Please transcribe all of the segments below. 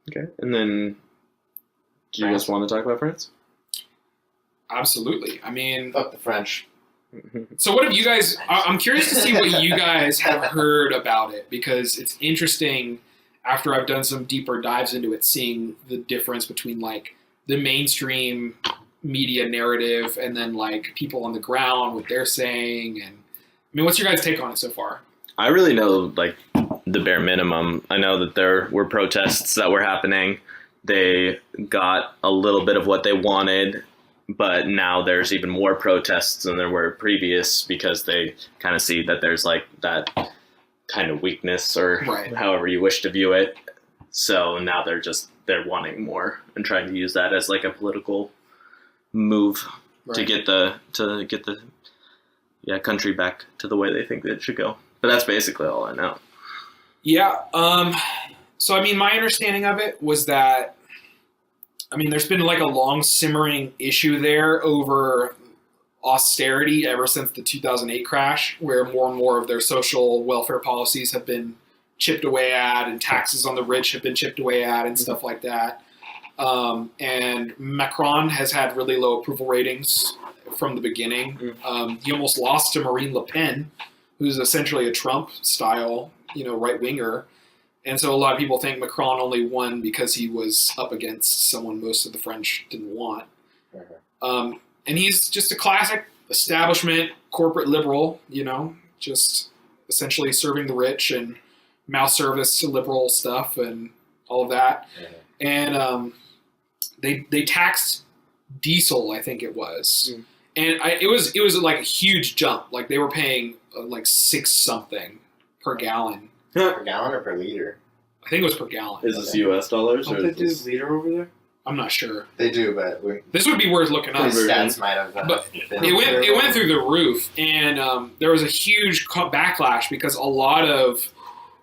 Okay. And then, do you guys want to talk about France? Absolutely. I mean, Fuck the French. so what have you guys? I'm curious to see what you guys have heard about it, because it's interesting. After I've done some deeper dives into it, seeing the difference between like the mainstream media narrative and then like people on the ground, what they're saying, and I mean, what's your guys' take on it so far? I really know like the bare minimum. I know that there were protests that were happening. They got a little bit of what they wanted, but now there's even more protests than there were previous because they kind of see that there's like that kind of weakness or Right. however you wish to view it. So now they're wanting more and trying to use that as like a political move to get the country back to the way they think that it should go. But that's basically all I know. Yeah. So, I mean, my understanding of it was that, I mean, there's been like a long simmering issue there over austerity ever since the 2008 crash, where more and more of their social welfare policies have been chipped away at and taxes on the rich have been chipped away at and stuff like that. And Macron has had really low approval ratings from the beginning. He almost lost to Marine Le Pen, who's essentially a Trump-style, right-winger. And so a lot of people think Macron only won because he was up against someone most of the French didn't want. And he's just a classic establishment corporate liberal, just essentially serving the rich and mouth service to liberal stuff and all of that. And they taxed diesel, I think it was. And it was like a huge jump. Like they were paying like 6 something per gallon. Per gallon or per liter? I think it was per gallon. Is this U.S. dollars? Don't or they is do this... liter over there? I'm not sure. They do, but This would be worth looking up. stats might have But been... it went through the roof, and there was a huge backlash because a lot of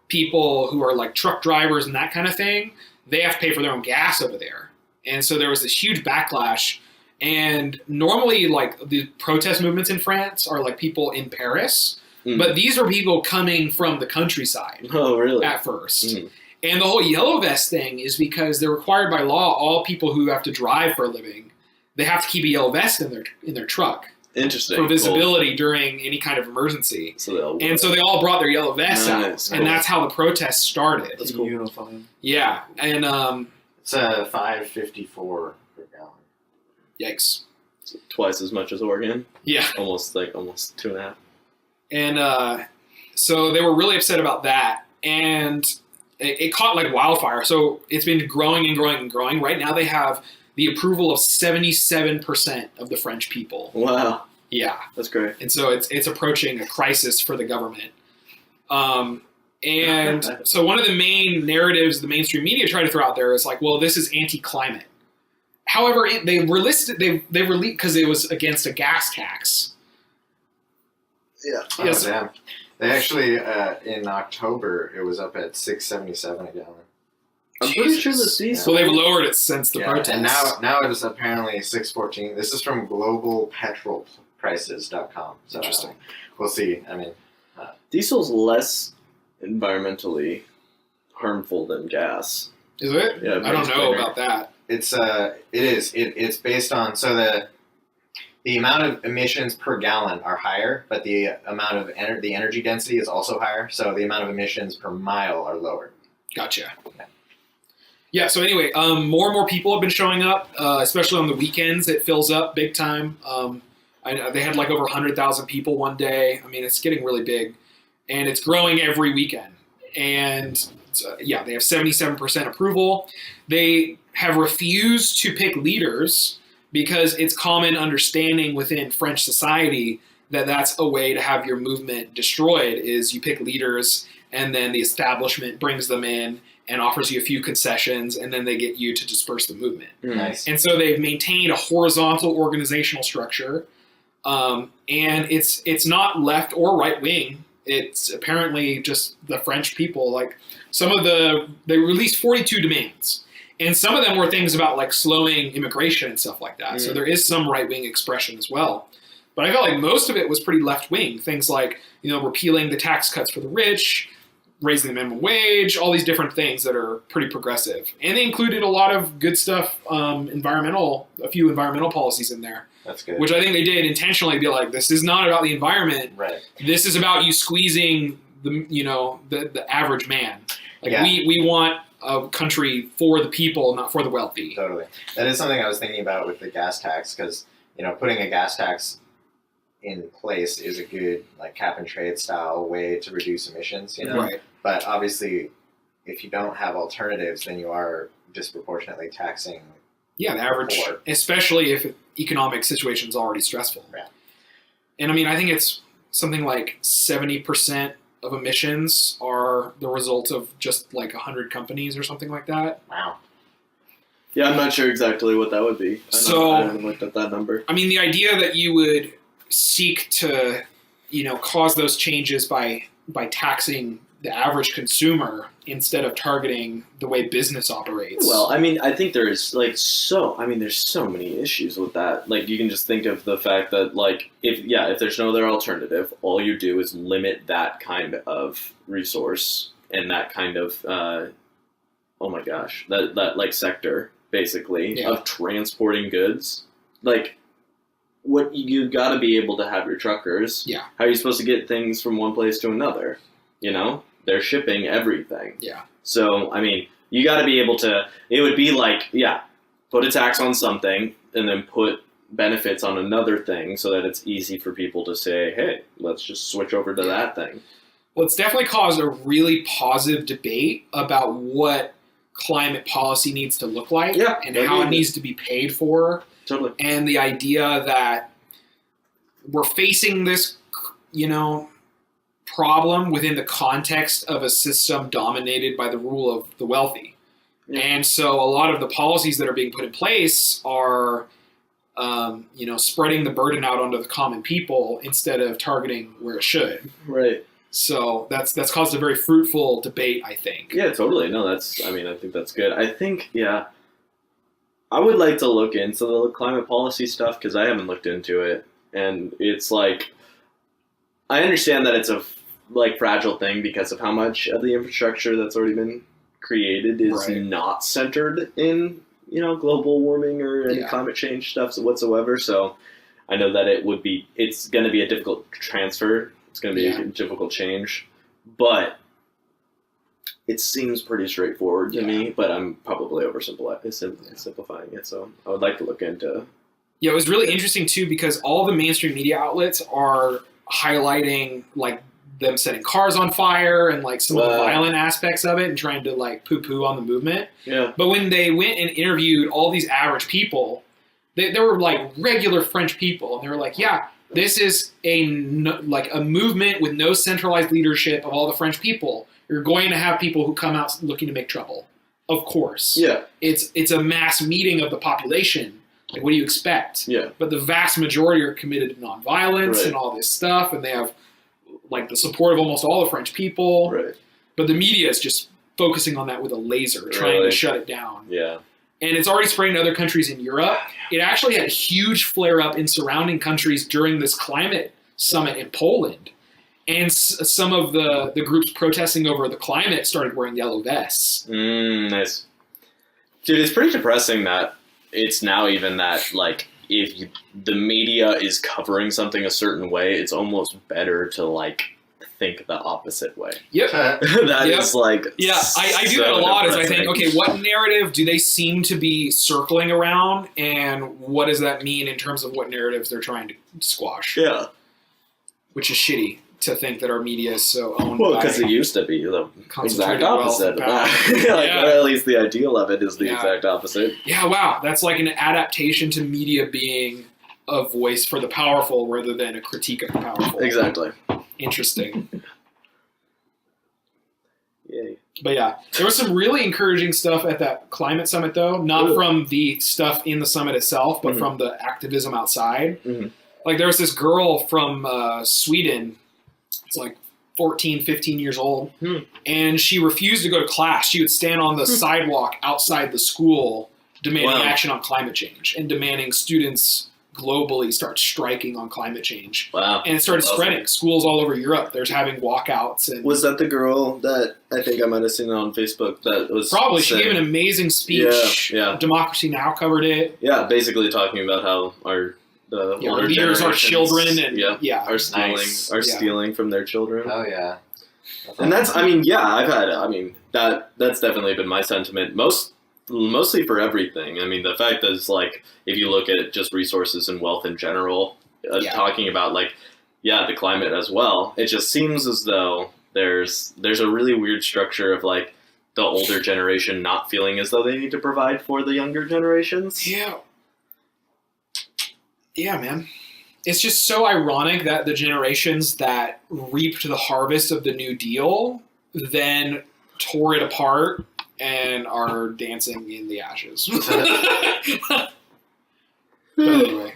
people who are like truck drivers and that kind of thing, they have to pay for their own gas over there. And so there was this huge backlash. And normally, like, the protest movements in France are like people in Paris, but these are people coming from the countryside. Oh, really? At first. And the whole yellow vest thing is because they're required by law, all people who have to drive for a living, they have to keep a yellow vest in their truck. Interesting. For visibility during any kind of emergency. So they all brought their yellow vests Nice. out. And that's how the protests started. That's cool. Unifying. Yeah. And It's $5.54 per gallon. yikes. twice as much as Oregon. Yeah. Almost 2.5. And so they were really upset about that. And it caught like wildfire. So it's been growing and growing and growing. Right now they have the approval of 77% of the French people. Wow. Yeah. That's great. And so it's approaching a crisis for the government. And so one of the main narratives the mainstream media try to throw out there is like, well, this is anti-climate. However, they released because it was against a gas tax. Yeah. Oh, Yes. damn. They actually, in October, it was up at $6.77 a gallon. I'm pretty sure the Jesus. diesel. So they've lowered it since the protest. And now it is apparently $6.14. This is from globalpetrolprices.com. So Interesting. We'll see. I mean, Diesel's less environmentally harmful than gas. Is it? Yeah, I don't much know better. about that. it's it's based on the amount of emissions per gallon are higher, but the amount of the energy density is also higher. So the amount of emissions per mile are lower. Gotcha. Yeah, so anyway, more and more people have been showing up, especially on the weekends. It fills up big time. I know they had like over 100,000 people one day. I mean, it's getting really big. And it's growing every weekend. And they have 77% approval. They have refused to pick leaders because it's common understanding within French society that that's a way to have your movement destroyed is you pick leaders and then the establishment brings them in and offers you a few concessions, and then they get you to disperse the movement. Nice. And so they've maintained a horizontal organizational structure, and it's not left or right wing. It's apparently just the French people. Like they released 42 demands, and some of them were things about like slowing immigration and stuff like that. So there is some right wing expression as well. But I felt like most of it was pretty left wing. Things like repealing the tax cuts for the rich, raising the minimum wage, all these different things that are pretty progressive. And they included a lot of good stuff, a few environmental policies in there, That's good. which I think they did intentionally be like, this is not about the environment. Right. This is about you squeezing the average man. Like Yeah. we want a country for the people, not for the wealthy. Totally. That is something I was thinking about with the gas tax, because putting a gas tax in place is a good like cap and trade style way to reduce emissions. Right. But obviously, if you don't have alternatives, then you are disproportionately taxing. Yeah, the average, Poor. especially if economic situation is already stressful. Yeah. And I mean, I think it's something like 70% of emissions are the result of just like 100 companies or something like that. Wow. Yeah, I'm not sure exactly what that would be. I haven't looked at that number. I mean, the idea that you would seek to, cause those changes by taxing the average consumer instead of targeting the way business operates. Well, I mean, I think there's there's so many issues with that. Like, you can just think of the fact that, like, if there's no other alternative, all you do is limit that kind of resource and that kind of, that sector, basically, Yeah. of transporting goods. Like, what you got to be able to have your truckers. Yeah. How are you supposed to get things from one place to another? They're shipping everything. Yeah. So, I mean, you got to be able to, it would be like, put a tax on something and then put benefits on another thing so that it's easy for people to say, hey, let's just switch over to that thing. Well, it's definitely caused a really positive debate about what climate policy needs to look like Yeah, and that'd how be it needs to be paid for. Totally. And the idea that we're facing this, problem within the context of a system dominated by the rule of the wealthy. Yeah. And so a lot of the policies that are being put in place are, spreading the burden out onto the common people instead of targeting where it should. Right. So that's caused a very fruitful debate, I think. Yeah, totally. No, I think that's good. I think, I would like to look into the climate policy stuff because I haven't looked into it. And it's like, I understand that it's a fragile thing because of how much of the infrastructure that's already been created is Right. not centered in, global warming or any Yeah. climate change stuff whatsoever. So I know that it's going to be a difficult transfer. It's going to be Yeah. a difficult change, but it seems pretty straightforward to me, but I'm probably simplifying it. So I would like to look into. Yeah, it was really interesting too because all the mainstream media outlets are highlighting like them setting cars on fire and like some of the violent aspects of it and trying to like poo-poo on the movement. Yeah. But when they went and interviewed all these average people, they were like regular French people, and they were like, "Yeah, this is a movement with no centralized leadership of all the French people. You're going to have people who come out looking to make trouble, of course. Yeah. It's a mass meeting of the population. Like, what do you expect? Yeah. But the vast majority are committed to nonviolence Right. and all this stuff, and they have like the support of almost all the French people. Right. But the media is just focusing on that with a laser, trying Really? to shut it down. Yeah. And it's already spreading to other countries in Europe. It actually had a huge flare-up in surrounding countries during this climate summit in Poland. And some of the groups protesting over the climate started wearing yellow vests. Nice. Dude, it's pretty depressing that it's now even that, like, if the media is covering something a certain way, it's almost better to, like, think the opposite way. Yep. That Yep. is like, Yeah, I do that a lot. Is I think, okay, what narrative do they seem to be circling around, and what does that mean in terms of what narratives they're trying to squash? Yeah. Which is shitty to think that our media is so owned Well, by because it used to be the concentrated exact wealth opposite and of power. that. Like, Yeah. or at least the ideal of it is the Yeah. exact opposite. Yeah, wow, that's like an adaptation to media being a voice for the powerful rather than a critique of the powerful. Exactly. Interesting. Yay. But yeah, there was some really encouraging stuff at that climate summit, though. Not Ooh. from the stuff in the summit itself, but Mhm. from the activism outside. Mhm. Like, there was this girl from Sweden. It's like 14, 15 years old. Hmm. And she refused to go to class. She would stand on the sidewalk outside the school demanding Wow. action on climate change and demanding students globally start striking on climate change. Wow. And it started Awesome. spreading. Schools all over Europe, there's having walkouts. And Was that the girl that I think I might have seen on Facebook that was probably, she saying- gave an amazing speech. Yeah. Democracy Now! Covered it. Yeah, basically talking about how our older leaders are generations, children and are stealing Nice. stealing from their children. Oh yeah. And that's that's definitely been my sentiment mostly for everything. I mean, the fact that it's like, if you look at just resources and wealth in general, talking about the climate as well, it just seems as though there's a really weird structure of like the older generation not feeling as though they need to provide for the younger generations. Yeah. Yeah, man. It's just so ironic that the generations that reaped the harvest of the New Deal then tore it apart and are dancing in the ashes. But anyway.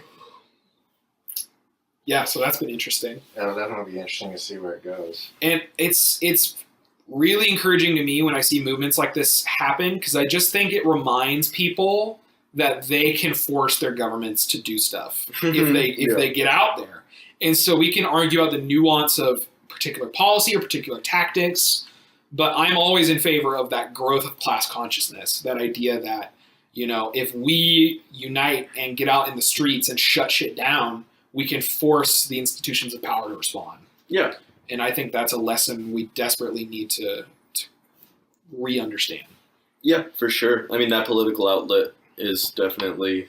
Yeah, so that's been interesting. It'll definitely be interesting to see where it goes. And it's really encouraging to me when I see movements like this happen, because I just think it reminds people that they can force their governments to do stuff if they get out there. And so we can argue about the nuance of particular policy or particular tactics, but I'm always in favor of that growth of class consciousness, that idea that, if we unite and get out in the streets and shut shit down, we can force the institutions of power to respond. Yeah. And I think that's a lesson we desperately need to re-understand. Yeah, for sure. I mean, that political outlet is definitely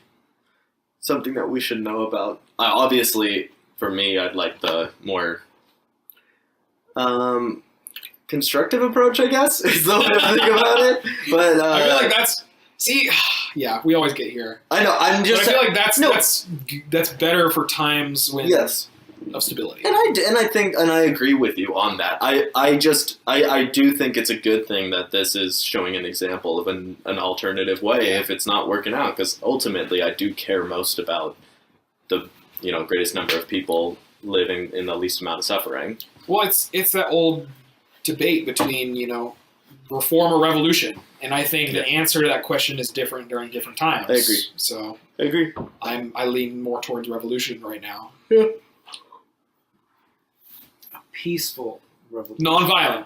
something that we should know about. Obviously, for me, I'd like the more constructive approach, I guess, is the way to think about it. But I feel like that's... See, yeah, we always get here. I know, I'm just... But I feel like that's better for times when Yes. of stability. And I agree with you on that. I do think it's a good thing that this is showing an example of an alternative way if it's not working out, because ultimately I do care most about the greatest number of people living in the least amount of suffering. Well, it's that old debate between reform or revolution, and I think the answer to that question is different during different times. I agree. So I agree. I lean more towards revolution right now. Yeah. Peaceful revolution. Nonviolent.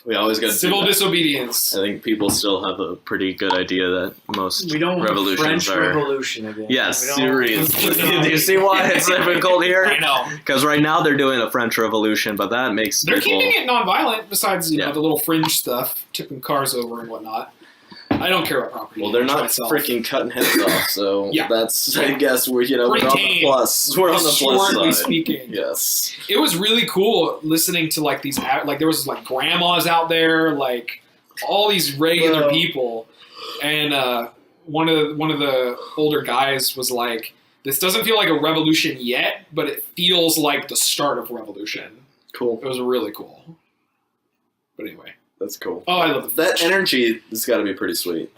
We always got to Civil disobedience. I think people still have a pretty good idea that most We don't want revolutions French are. Revolution again. Yes, We don't- seriously. Do you see why it's difficult I here? know. Because right now they're doing a French Revolution, but that makes They're people. keeping it nonviolent, besides Yeah. the little fringe stuff, tipping cars over and whatnot. I don't care about property. Well, they're damage not myself. freaking cutting heads off, so Yeah. that's, I guess, we're on the Pretty plus. We're on the plus Historically side. speaking. Yes. It was really cool listening to these there was grandmas out there, all these regular people, and one of the older guys was like, "This doesn't feel like a revolution yet, but it feels like the start of revolution." Cool. It was really cool. But anyway, That's cool. oh, I love That energy has got to be pretty sweet.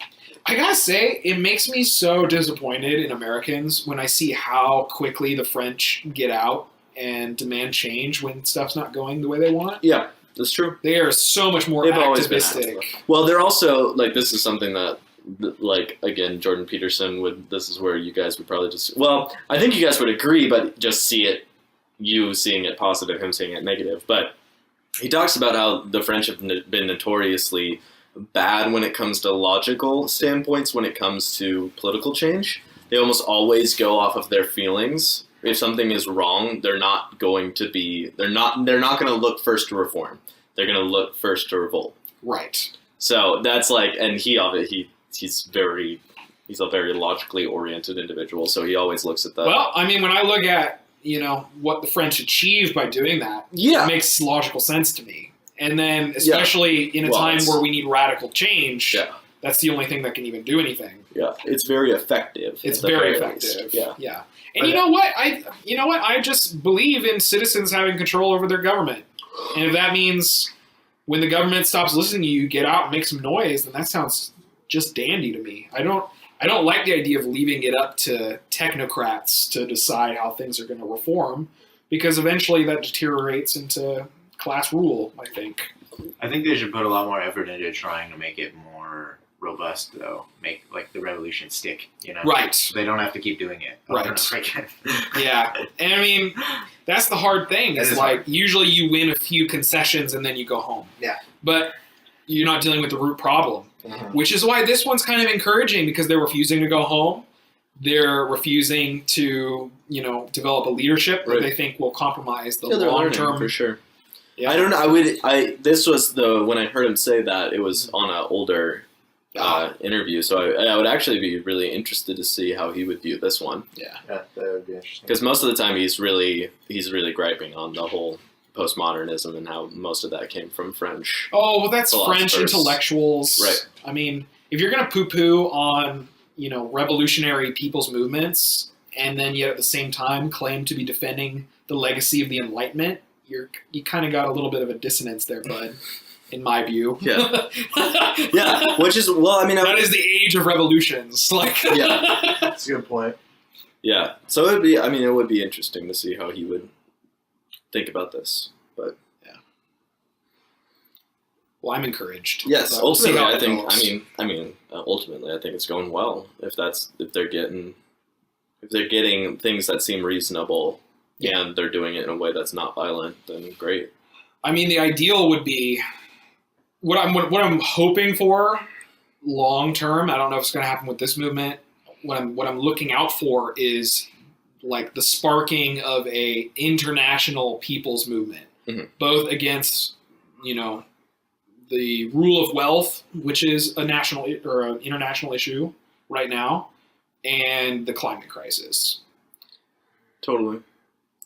I gotta say, it makes me so disappointed in Americans when I see how quickly the French get out and demand change when stuff's not going the way they want. Yeah, that's true. They are so much more They've always been activistic. Well, they're also, this is something that, again, Jordan Peterson this is where you guys would probably just, well, I think you guys would agree, but just see it, you seeing it positive, him seeing it negative. But he talks about how the French have been notoriously bad when it comes to logical standpoints, when it comes to political change. They almost always go off of their feelings. If something is wrong, they're not going to look first to reform. They're going to look first to revolt. Right. So that's and he's a very logically oriented individual. So he always looks at that. Well, I mean, when I look at, what the French achieved by doing that, Yeah. it makes logical sense to me. And then, especially in a time where we need radical change, Yeah. that's the only thing that can even do anything. Yeah, it's very effective. It's at the very very least. effective. Yeah. And you know what? I just believe in citizens having control over their government. And if that means when the government stops listening to you, you get out and make some noise, then that sounds just dandy to me. I don't like the idea of leaving it up to technocrats to decide how things are going to reform, because eventually that deteriorates into class rule, I think. I think they should put a lot more effort into trying to make it more robust though, make like the revolution stick, you know? Right. So they don't have to keep doing it. Right. Over and over again. Yeah. And I mean, that's the hard thing. That Is is like hard. usually you win a few concessions and then you go home. Yeah. But you're not dealing with the root problem, which is why this one's kind of encouraging because they're refusing to go home. They're refusing to, develop a leadership that Right. they think will compromise the Yeah, they're long learning, term. for sure. Yeah. I don't know. This was when I heard him say that, it was on an older interview. So I would actually be really interested to see how he would view this one. Yeah. Yeah, that would be interesting. Because most of the time he's really griping on the whole postmodernism and how most of that came from French. Oh, well, that's French Philosophers. intellectuals. Right. I mean, if you're going to poo-poo on, revolutionary people's movements and then yet at the same time claim to be defending the legacy of the Enlightenment, you kind of got a little bit of a dissonance there, bud, in my view. Yeah. Yeah, which is, well, I mean, That is the age of revolutions. Like, Yeah. That's a good point. yeah. So it would be interesting to see how he would think about this. But well, I'm encouraged. yes, But we'll see ultimately, how I it think. goes. Ultimately, I think it's going well. If they're getting things that seem reasonable, and they're doing it in a way that's not violent, then great. I mean, the ideal would be what I'm hoping for long term. I don't know if it's going to happen with this movement. What I'm looking out for is like the sparking of a international people's movement, both against the rule of wealth, which is a national or an international issue right now, and the climate crisis. Totally,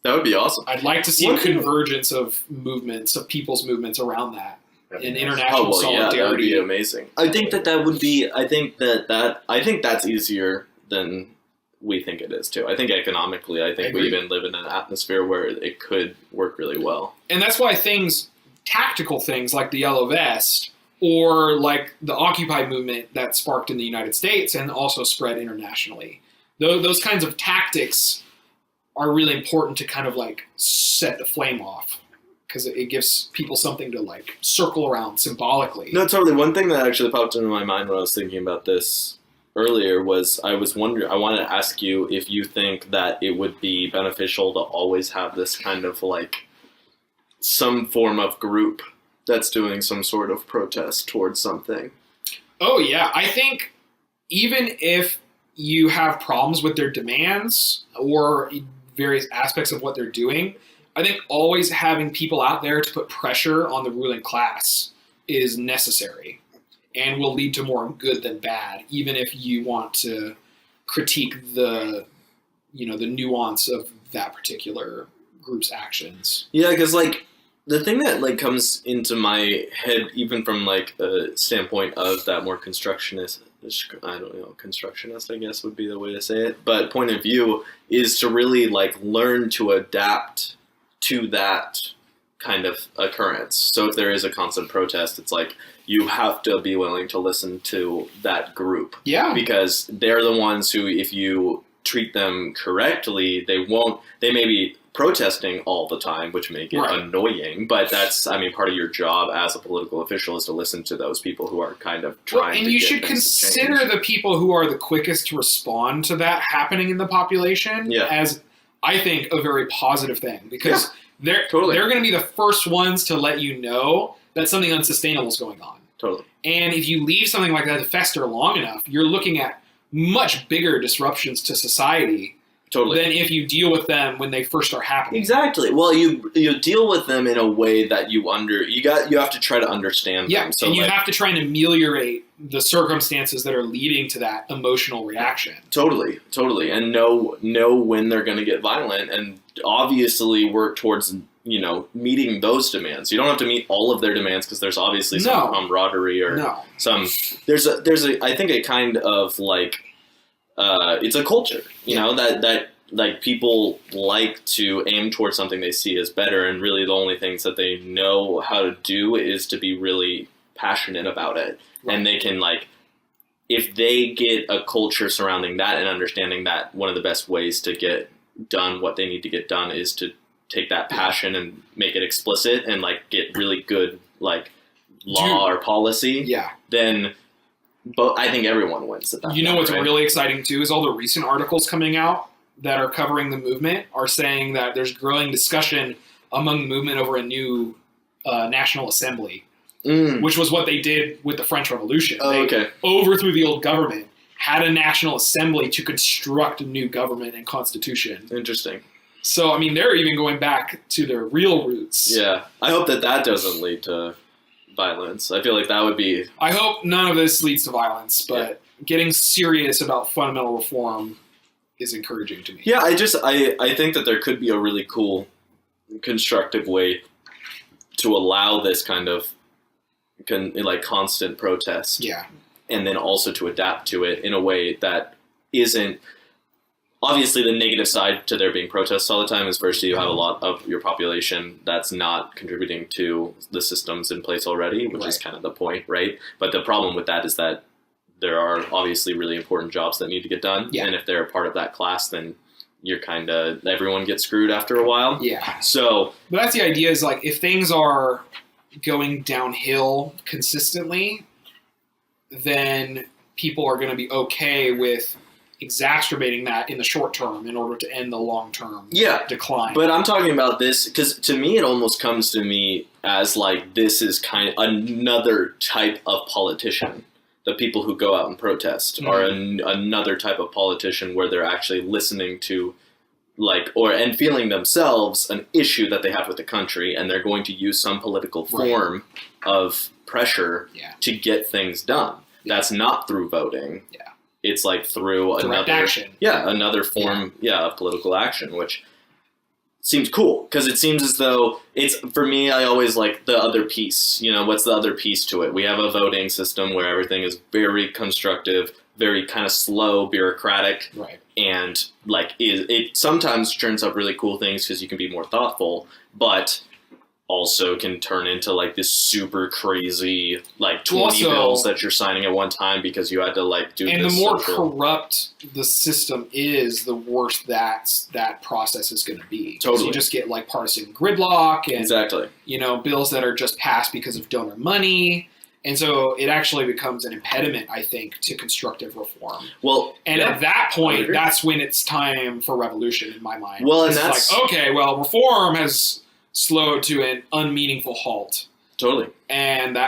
that would be awesome. I'd like to see a One thing- convergence of movements, of people's movements around that. That'd be In nice. international Oh well, yeah, that would solidarity. be amazing. I think that would be. I think that's easier than we think it is too. I think economically, we agree. even live in an atmosphere where it could work really well. And that's why tactical things like the Yellow Vest or like the Occupy movement that sparked in the United States and also spread internationally, those kinds of tactics are really important to kind of like set the flame off because it gives people something to like circle around symbolically. No, totally. One thing that actually popped into my mind when I was thinking about this earlier was I wanted to ask you if you think that it would be beneficial to always have this kind of like some form of group that's doing some sort of protest towards something. Oh, yeah. I think even if you have problems with their demands or various aspects of what they're doing, I think always having people out there to put pressure on the ruling class is necessary and will lead to more good than bad, even if you want to critique the nuance of that particular group's actions. Yeah, because like the thing that like comes into my head, even from like a standpoint of that more constructionist, I guess would be the way to say it. But point of view is to really like learn to adapt to that kind of occurrence. So if there is a constant protest, it's like you have to be willing to listen to that group. Yeah. Because they're the ones who, if you treat them correctly, they may be protesting all the time, which make it Right. annoying, but that's, part of your job as a political official is to listen to those people who are kind of trying and to you get should things to consider change. the people who are the quickest to respond to that happening in the population Yeah. as, I think, a very positive thing because totally. they're going to be the first ones to let you know that something unsustainable is going on. Totally. And if you leave something like that to fester long enough, you're looking at much bigger disruptions to society Totally. than if you deal with them when they first start happening. Exactly. Well, you deal with them in a way that you have to try to understand Yeah, them. So and you like, have to try and ameliorate the circumstances that are leading to that emotional reaction. Totally, and know when they're going to get violent, and obviously work towards meeting those demands. You don't have to meet all of their demands because there's obviously some No. camaraderie or No. some. There's a I think a kind of like it's a culture, that like people like to aim towards something they see as better, and really the only things that they know how to do is to be really passionate about it. Right. And they can like, if they get a culture surrounding that and understanding that one of the best ways to get done what they need to get done is to take that passion and make it explicit and like get really good like law or policy, Yeah. then but I think everyone wins at that. You know point, what's right? really exciting too is all the recent articles coming out that are covering the movement are saying that there's growing discussion among the movement over a new National Assembly, which was what they did with the French Revolution. Oh, They okay. overthrew the old government, had a National Assembly to construct a new government and constitution. Interesting. So, I mean, they're even going back to their real roots. Yeah. I hope that doesn't lead to violence. I feel like that would be. I hope none of this leads to violence, but getting serious about fundamental reform is encouraging to me. Yeah, I think that there could be a really cool, constructive way to allow this kind of constant protest, Yeah. and then also to adapt to it in a way that isn't. Obviously, the negative side to there being protests all the time is first you have a lot of your population that's not contributing to the systems in place already, which is Right. kind of the point, right? But the problem with that is that there are obviously really important jobs that need to get done, Yeah. and if they're a part of that class, then you're kind of everyone gets screwed after a while. Yeah. So But that's the idea is like if things are going downhill consistently, then people are going to be okay with exacerbating that in the short term in order to end the long term yeah, decline. but I'm talking about this because to me it almost comes to me as like this is kind of another type of politician. The people who go out and protest are another type of politician where they're actually listening to and feeling themselves an issue that they have with the country, and they're going to use some political form of pressure Yeah. to get things done. Yeah. That's not through voting. Yeah. It's like through Direct action. another form of political action, which seems cool because it seems as though it's, for me, I always like the other piece. What's the other piece to it? We have a voting system where everything is very constructive, very kind of slow, bureaucratic, Right. and it sometimes turns up really cool things because you can be more thoughtful, but also can turn into this super crazy 20 Also- bills that you're signing at one time because you had to do And this the more social- corrupt the system is, the worse that process is going to be. 'Cause Totally. You just get partisan gridlock and Exactly. bills that are just passed because of donor money. And so it actually becomes an impediment, I think, to constructive reform. Well, And yeah, at that I would point, agree. that's when it's time for revolution in my mind. Well, and It's that's- okay, well, reform has slowed to an unmeaningful halt. totally. And that